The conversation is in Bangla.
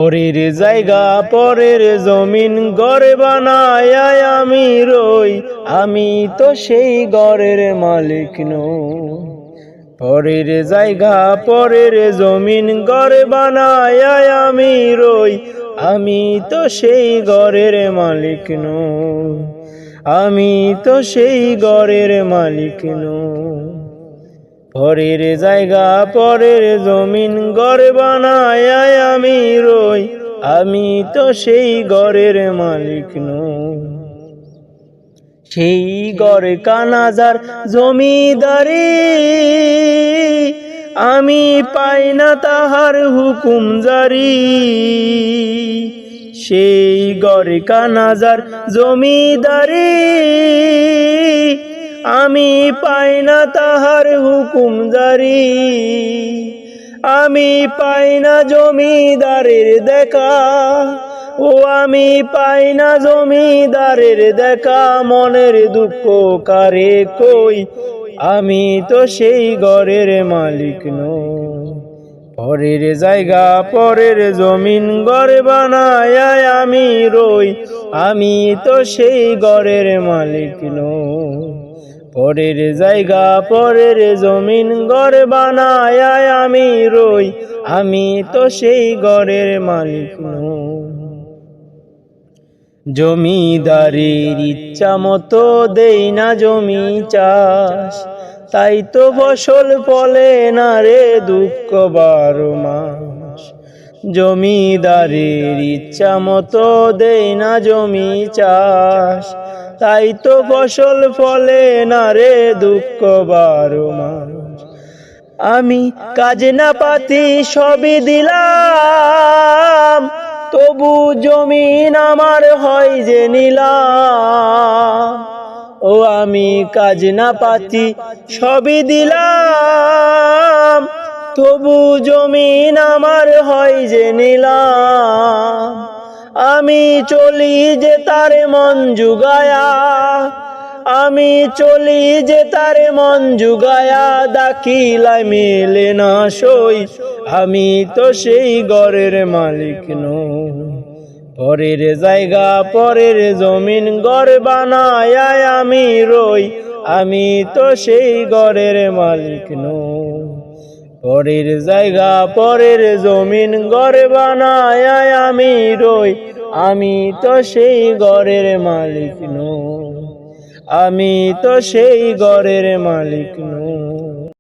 পরের জায়গা পরের জমিন ঘর বানায় আমি রই, আমি তো সেই ঘরের মালিক নই। পরের জায়গা পরের জমিন ঘর বানায় আমি রই, আমি তো সেই ঘরের মালিক নই। আমি তো সেই ঘরের মালিক নই। পরের জায়গা পরের জমিন ঘর বানায় আমি রই, আমি তো সেই ঘরের মালিক নই। সেই ঘরে কানাজার জমিদারি, আমি পাই না তাহার হুকুম জারি। সেই ঘরে কানাজার জমিদারি, আমি পাই না তাহার হুকুম জারি। আমি পাই না জমিদারের দেখা, ও আমি পাই না জমিদারের দেখা। মনের দুঃখ কারে কই, আমি তো সেই ঘরের মালিক নই। পরের জায়গা পরের জমিন ঘর বানায় আমি রই, আমি তো সেই ঘরের মালিক নই। পরের জায়গা পরের জমিন ঘর বানায় আমি রই, আমি তো সেই ঘরের মালিক নই। জমিদারের ইচ্ছা মতো দেই না জমি চাষ, তাই তো ফসল ফলে না রে দুঃখ 12 মাস। জমিদারের ইচ্ছা মতো দেই না জমি চাষ, তাই তো ফসল ফলে না রে দুঃখ 12 মাস। আমি কাজে না পাতি সবই দিলাম, তবু জমিন আমার হয় যে নিলাম। ও আমি কাজ না পাতি সবই দিলাম, তবু জমিন আমার হয় যে নিলাম। আমি চলি যে তার মন জুগায়া, আমি চলি যে তার মন জুগায়া। দাখিলায় মেলে না সই, আমি তো সেই ঘরের মালিক নই। পরের জায়গা পরের জমিন ঘর বানায় আমি রই, আমি তো সেই ঘরের মালিক নই। পরের জায়গা পরের জমিন ঘর বানায় আমি রই, আমি তো সেই ঘরের মালিক নই। আমি তো সেই ঘরের মালিক নই।